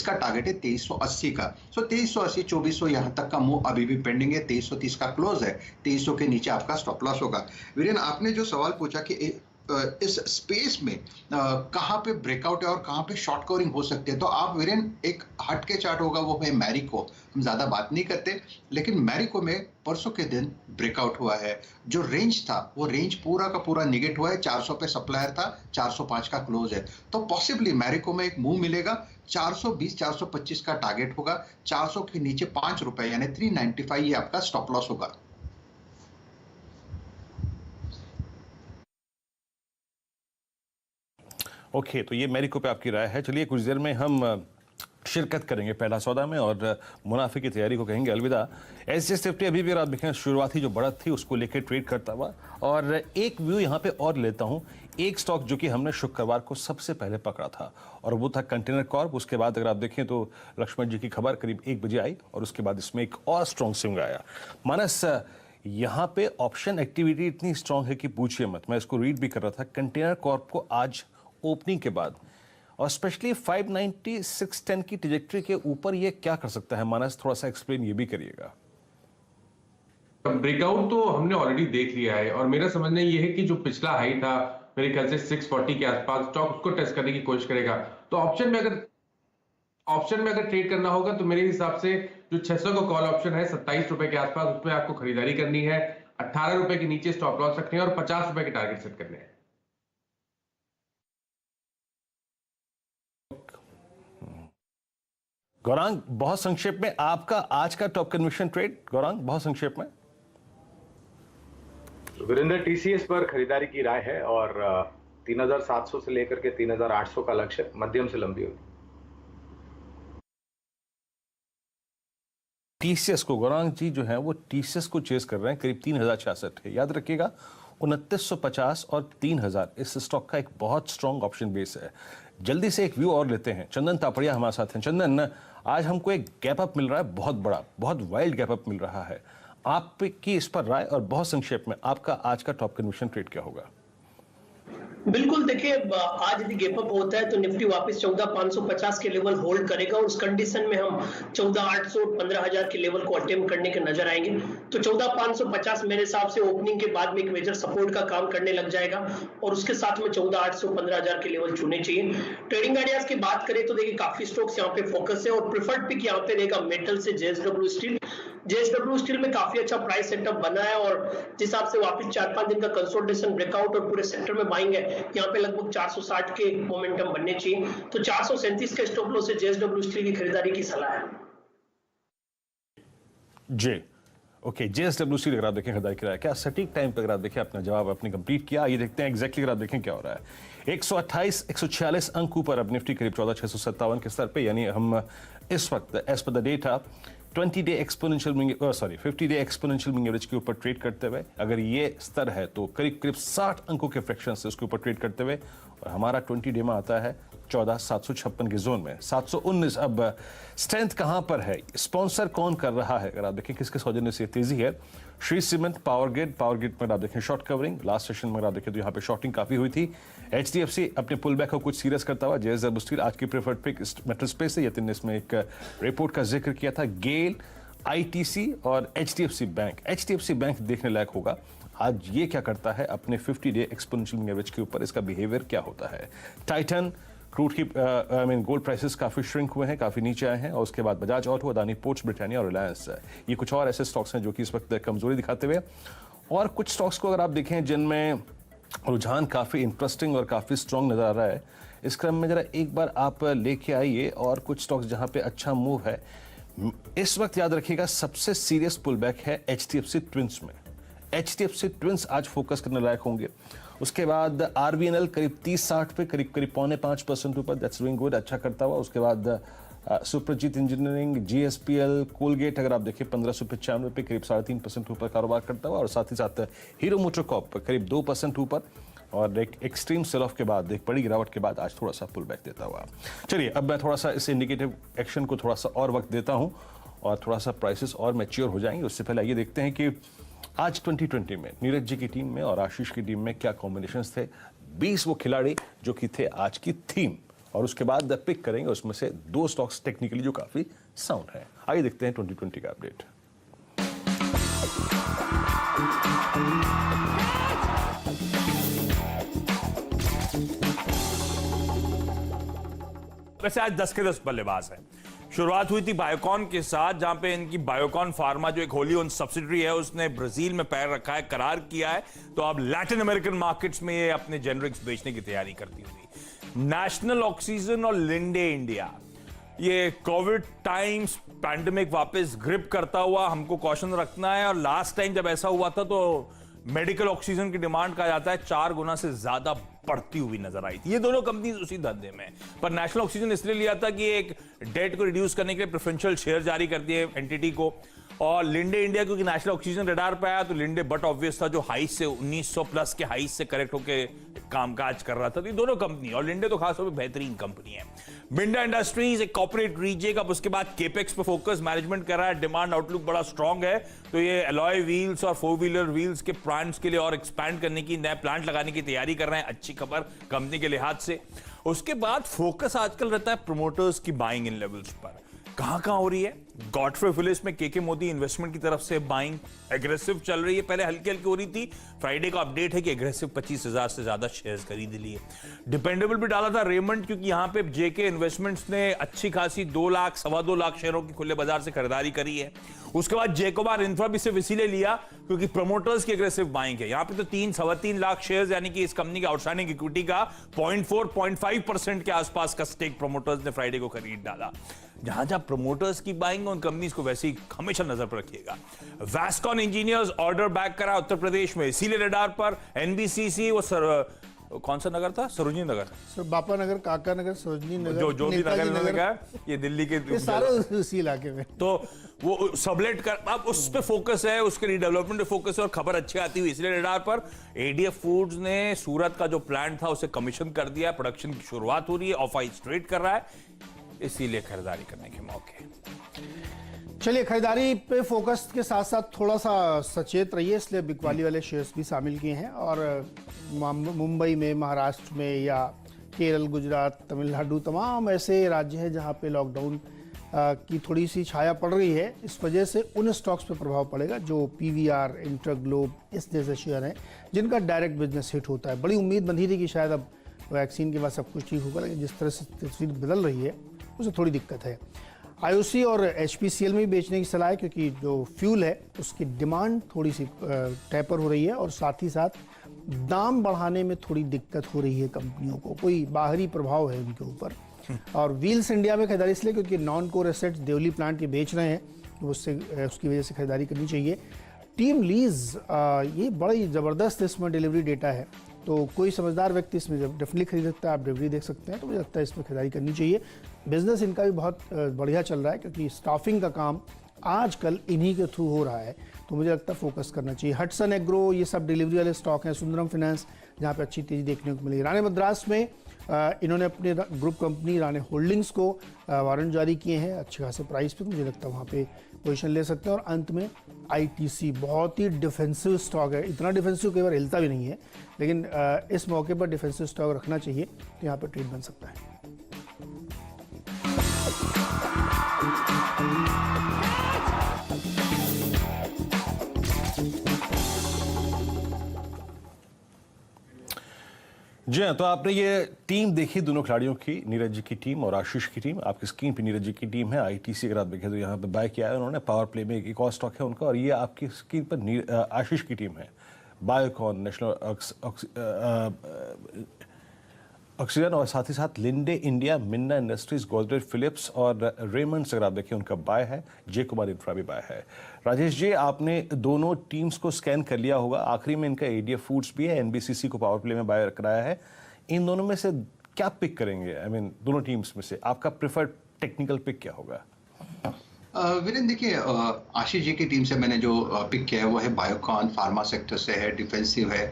इसका टारगेट है 2380 का। सो 2380 2400 यहाँ तक का मूव अभी भी पेंडिंग है। 2330 का क्लोज है, 2300 के नीचे आपका स्टॉप लॉस होगा। वीरेन, आपने जो सवाल पूछा कि इस स्पेस में कहां पे ब्रेकआउट है और कहां पे शॉर्ट कवरिंग हो सकती है, तो आप वीरेन एक हट के चार्ट होगा, वो है मैरिको। हम ज्यादा बात नहीं करते, लेकिन मैरिको में परसों के दिन ब्रेकआउट हुआ है। जो रेंज था वो रेंज पूरा का पूरा निगेट हुआ है। 400 पे सप्लायर था, 405 का क्लोज है। तो पॉसिबली मैरिको में एक मूव मिलेगा। 420 425 का टारगेट होगा। 400 के नीचे ₹5 यानी 395 ये आपका स्टॉप लॉस होगा। ओके, तो ये मैरिको पे आपकी राय है। चलिए कुछ देर में हम शिरकत करेंगे पहला सौदा में और मुनाफे की तैयारी को कहेंगे अलविदा। SGX अभी भी आप देखें शुरुआती जो बढ़त थी उसको लेकर ट्रेड करता हुआ। और एक व्यू यहाँ पे और लेता हूँ, एक स्टॉक जो कि हमने शुक्रवार को सबसे पहले पकड़ा था और वो था कंटेनर कॉर्प। उसके बाद अगर आप देखें तो लक्ष्मण जी की खबर करीब 1 बजे आई और उसके बाद इसमें एक और स्ट्रॉन्ग स्विंग आया। मानस, यहाँ पे ऑप्शन एक्टिविटी इतनी स्ट्रांग है कि पूछिए मत। मैं इसको रीड भी कर रहा था। कंटेनर कॉर्प को आज ओपनिंग के बाद और स्पेशली 590 610 की ट्रैजेक्टरी के ऊपर ये क्या कर सकता है? मानस, थोड़ा सा एक्सप्लेन ये भी करिएगा। ब्रेकआउट तो हमने ऑलरेडी देख लिया है और मेरा समझना ये है कि जो पिछला हाई था मेरे ख्याल से 640 के आसपास, स्टॉक उसको टेस्ट करने की कोशिश करेगा। तो ऑप्शन में अगर ट्रेड करना होगा तो मेरे हिसाब से जो 600 का कॉल ऑप्शन है ₹27 के आसपास, उसमें आपको खरीदारी करनी है। ₹18 के नीचे स्टॉप लॉस रखने हैं और ₹50 के टारगेट सेट करने हैं। गौरांग, बहुत संक्षेप में आपका आज का टॉप कन्विक्शन ट्रेड। गौरांग, बहुत संक्षेप में। वीरेंद्र, TCS पर खरीदारी की राय है और 3700 से लेकर के 3800 का लक्ष्य मध्यम से लंबी होगी। TCS को, गौरांग जी जो है वो TCS को चेस कर रहे हैं, करीब 3066 है। याद रखिएगा 2950 और 3000 इस स्टॉक का एक बहुत स्ट्रॉन्ग ऑप्शन बेस है। जल्दी से एक व्यू और लेते हैं। चंदन तापड़िया हमारे साथ हैं। चंदन, आज हमको एक गैप अप मिल रहा है, बहुत बड़ा, बहुत वाइल्ड गैप अप मिल रहा है। आपकी इस पर राय और बहुत संक्षेप में आपका आज का टॉप कन्विक्शन ट्रेड क्या होगा? बिल्कुल, देखिए आज यदि गैप अप होता है तो निफ्टी वापस 14,550 के लेवल होल्ड करेगा और उस कंडीशन में हम 14,800 15,000 के लेवल को अटेम्प्ट करने के नजर आएंगे। तो 14,550 मेरे हिसाब से ओपनिंग के बाद में एक मेजर सपोर्ट का काम करने लग जाएगा और उसके साथ में 14,800 15,000 के लेवल चुने चाहिए। ट्रेडिंग आइडियाज की बात करें तो देखिए काफी स्टॉक्स यहाँ पे फोकस है और प्रिफर्ड पिक यहाँ पे रहेगा मेटल से JSW स्टील। JSW स्टील में काफी अच्छा प्राइस सेटअप बना है और जिस हिसाब से वापस 4-5 दिन का कंसोलिडेशन ब्रेकआउट और पूरे सेक्टर में बाइंग है, यहाँ पे लगभग 460 के मोमेंटम बनने चाहिए। तो 437 के स्टॉप लॉस से JSW स्टील की खरीदारी की सलाह है जी। ओके, JSW स्टील अगर आप देखें खरीदारी किया, क्या सटीक टाइम पर अगर आप देखें अपना जवाब आपने कंप्लीट किया। ये देखते हैं एग्जैक्टली अगर आप देखें क्या हो रहा है। 128 146 अंक ऊपर अब निफ्टी करीब 14,657 के स्तर पे, यानी हम इस वक्त as per the data 50 day exponential 50 day exponential moving average के ऊपर ट्रेड करते हुए, अगर ये स्तर है तो करीब करीब 60 अंकों के फ्रैक्शन से उसके ऊपर ट्रेड करते हुए, और हमारा 20 डे में आता है 14,756 के जोन में 719। अब स्ट्रेंथ कहां पर है, स्पॉन्सर कौन कर रहा है, अगर आप देखें किसके सौजन्य से तेजी है। श्री सीमेंट, पावर ग्रिड में आप देखें शॉर्ट कवरिंग, लास्ट सेशन में आप देखें तो यहाँ पे शॉर्टिंग काफी हुई थी। HDFC अपने पुल बैक को कुछ सीरियस करता हुआ। JSW स्टील आज की प्रेफर्ड पिक मेटल स्पेस से, यतिन ने इसमें एक रिपोर्ट का जिक्र किया था। गेल, ITC और HDFC बैंक देखने लायक होगा आज ये क्या करता है अपने 50 डे एक्सपोनेंशियल मूविंग एवरेज के ऊपर, इसका बिहेवियर क्या होता है। टाइटन क्रूड की गोल्ड प्राइसेस काफी श्रिंक हुए हैं, काफी नीचे आए हैं, और उसके बाद Bajaj auto, Adani ports, Britannia और रिलायंस, ये कुछ और ऐसे स्टॉक्स हैं जो कि इस वक्त कमजोरी दिखाते हुए। और कुछ स्टॉक्स को अगर आप देखें जिनमें रुझान काफी इंटरेस्टिंग और काफी स्ट्रॉन्ग नजर आ रहा है, इस क्रम में जरा एक बार आप लेके आइए और कुछ स्टॉक्स जहां पे अच्छा मूव है। इस वक्त याद रखिएगा सबसे सीरियस पुल बैक है HDFC ट्विंस में। HDFC ट्विंस आज फोकस करने लायक होंगे। उसके बाद RVNL करीब 30-60 पे, करीब 5.5% ऊपर, दैट्स डूइंग गुड, अच्छा करता हुआ। उसके बाद सुप्रजीत इंजीनियरिंग, GSPL, कोलगेट अगर आप देखें 1595 पे, करीब 3.5% ऊपर कारोबार करता हुआ। और साथ ही साथ हीरो मोटरकॉर्प करीब 2% ऊपर, और एक एक्सट्रीम सेल ऑफ के बाद, एक बड़ी गिरावट के बाद आज थोड़ा सा पुल बैक देता हुआ। चलिए अब मैं थोड़ा सा इस इंडिकेटिव एक्शन को थोड़ा सा और वक्त देता हूं और थोड़ा सा प्राइसेस और मैच्योर हो जाएंगे। उससे पहले ये देखते हैं कि आज 2020 में नीरज जी की टीम में और आशीष की टीम में क्या कॉम्बिनेशंस थे। 20 वो खिलाड़ी जो कि थे आज की थीम, और उसके बाद पिक करेंगे उसमें से 2 स्टॉक्स टेक्निकली जो काफी साउंड है। आइए देखते हैं 2020 का अपडेट। वैसे आज 10 के 10 बल्लेबाज हैं। शुरुआत हुई थी बायोकॉन के साथ, जहां पे इनकी बायोकॉन फार्मा जो एक होली ओन सब्सिडरी है उसने ब्राजील में पैर रखा है, करार किया है, तो अब लैटिन अमेरिकन मार्केट्स में ये अपने जेनरिक्स बेचने की तैयारी करती होगी। नेशनल ऑक्सीजन और लिंडे इंडिया, ये कोविड टाइम्स पैंडेमिक वापस ग्रिप करता हुआ हमको कॉशन रखना है। और लास्ट टाइम जब ऐसा हुआ था तो मेडिकल ऑक्सीजन की डिमांड कहा जाता है 4 गुना से ज्यादा बढ़ती हुई नजर आई थी। ये दोनों कंपनीज उसी धंधे में, पर नेशनल ऑक्सीजन इसलिए लिया था कि एक डेट को रिड्यूस करने के लिए प्रेफरेंशियल शेयर जारी कर दिए एंटिटी को। और लिंडे इंडिया क्योंकि नेशनल ऑक्सीजन रडार पे आया तो लिंडे बट ऑब्वियस था, जो हाई से 1900 प्लस के हाई से करेक्ट होके कामकाज कर रहा था। तो ये दोनों कंपनी, और लिंडे तो खासतौर पे बेहतरीन कंपनी है। मिंडा इंडस्ट्रीज एक कॉर्पोरेट रीजेक, अब उसके बाद केपेक्स पे फोकस मैनेजमेंट कर रहा है, डिमांड आउटलुक बड़ा स्ट्रांग है, तो ये अलॉय व्हील्स और 4 व्हीलर व्हील्स के प्लांट्स के लिए और एक्सपैंड करने की, नए प्लांट लगाने की तैयारी कर रहे हैं। अच्छी खबर कंपनी के लिहाज से। उसके बाद फोकस आजकल रहता है प्रमोटर्स की बाइंग इन लेवल्स पर। कहां हो रही है? गॉडफ्रे फिलिप्स में केके मोदी इन्वेस्टमेंट की तरफ से बाइंग एग्रेसिव चल रही है। पहले हल्की हल्की हो रही थी, फ्राइडे का अपडेट है कि एग्रेसिव 25,000 से ज्यादा शेयर्स खरीद लिए। डिपेंडेबल भी डाला था रेमंड, क्योंकि यहां पे जेके इन्वेस्टमेंट्स ने अच्छी खासी 2 लाख सवा 2 लाख शेयरों की खुले बाजार से खरीदारी करी है। उसके बाद जेकोबार इंफ्रा भी सिर्फ इसीलिए लिया क्योंकि प्रमोटर्स की एग्रेसिव बाइंग है। यहां पे तो 3-3.25 लाख शेयर्स, यानी कि इस कंपनी के आउटस्टैंडिंग इक्विटी का 0.4-0.5% के आसपास का स्टेक प्रमोटर्स ने फ्राइडे को खरीद डाला। जहां जहां प्रमोटर्स की बाइंग उन कंपनीज को वैसे ही हमेशा नजर पर रखिएगा। वैस्कॉन इंजीनियर्स ऑर्डर बैक करा उत्तर प्रदेश में, इसीलिए रडार पर। एनबीसीसी वो कौन सा नगर था? सरोजनी नगर, सर बापा नगर, काका नगर, सरोजनी नगर, जो भी नगर का, ये दिल्ली के ये सारे उसी इलाके में। तो वो सबलेट कर, अब उस पे फोकस है, उसके रिडेवलपमेंट पे फोकस है, और खबर अच्छी आती हुई इसलिए रडार पर। एडीएफ फूड्स ने सूरत का जो प्लांट था उसे कमीशन कर दिया, प्रोडक्शन की शुरुआत हो रही है, ऑफ आइस ट्रेड कर रहा है, इसीलिए खरीदारी करने के मौके। चलिए, खरीदारी पे फोकस के साथ साथ थोड़ा सा सचेत रहिए, इसलिए बिकवाली वाले शेयर्स भी शामिल किए हैं। और मुंबई में, महाराष्ट्र में या केरल, गुजरात, तमिलनाडु, तमाम ऐसे राज्य हैं जहां पे लॉकडाउन की थोड़ी सी छाया पड़ रही है। इस वजह से उन स्टॉक्स पे प्रभाव पड़ेगा जो पीवीआर, इंटरग्लोब, इस जैसे शेयर हैं जिनका डायरेक्ट बिजनेस हिट होता है। बड़ी उम्मीद बंधी थी कि शायद अब वैक्सीन के बाद सब कुछ ठीक होगा, लेकिन जिस तरह से तस्वीर बदल रही है उससे थोड़ी दिक्कत है। आईओसी और एचपीसीएल में बेचने की सलाह है, क्योंकि जो फ्यूल है उसकी डिमांड थोड़ी सी टैपर हो रही है, और साथ ही साथ दाम बढ़ाने में थोड़ी दिक्कत हो रही है कंपनियों को, कोई बाहरी प्रभाव है उनके ऊपर। और व्हील्स इंडिया में खरीदारी इसलिए क्योंकि non core assets Deoli plant के बेच रहे हैं, तो उसकी वजह से खरीदारी करनी चाहिए। टीम लीज, ये बड़ी ज़बरदस्त इसमें डिलीवरी डेटा है, तो कोई समझदार व्यक्ति इसमें डेफिनेटली खरीद सकता है। आप डिलीवरी देख सकते हैं, तो मुझे लगता है इसमें खरीदारी करनी चाहिए। बिजनेस इनका भी बहुत बढ़िया चल रहा है, क्योंकि स्टाफिंग का काम आजकल इन्हीं के थ्रू हो रहा है, तो मुझे लगता है फोकस करना चाहिए। हटसन एग्रो, ये सब डिलीवरी वाले स्टॉक हैं। सुंदरम फाइनेंस, जहाँ पे अच्छी तेजी देखने को मिली। राणे मद्रास में इन्होंने अपने ग्रुप कंपनी राणे होल्डिंग्स को वारंट जारी किए हैं अच्छे खासे प्राइस पे, तो मुझे लगता है वहाँ पे पोजीशन ले सकते हैं। और अंत में आईटीसी, बहुत ही डिफेंसिव स्टॉक है, इतना डिफेंसिव कई बार हिलता भी नहीं है, लेकिन इस मौके पर डिफेंसिव स्टॉक रखना चाहिए, तो यहाँ पर ट्रेड बन सकता है। जी हाँ, तो आपने ये टीम देखी दोनों खिलाड़ियों की, नीरज जी की टीम और आशीष की टीम। आपकी स्क्रीन पे नीरज जी की टीम है। आईटीसी अगर आप देखें तो यहाँ पे बाय किया है उन्होंने। पावर प्ले में एक और स्टॉक है उनका, और ये आपकी स्क्रीन पर आशीष की टीम है। बायोकॉन, नेशनल ऑक्सीजन, और साथ ही साथ Linde India, Minda industries, Godrej Philips और रेमंड्स अगर आप देखें उनका बाय है। जेकोबार इंफ्रा भी बाय है। राजेश जी, आपने दोनों टीम्स को स्कैन कर लिया होगा। आखिरी में इनका एडीएफ फूड्स भी है, एनबीसीसी को पावर प्ले में बाय कराया है। इन दोनों में से क्या पिक करेंगे? दोनों टीम्स में से आपका प्रेफर्ड टेक्निकल पिक क्या होगा? वीरेंद्र, देखिए, आशीष जी की टीम से मैंने जो पिक किया है वो है बायोकॉन, फार्मा सेक्टर से है, डिफेंसिव है।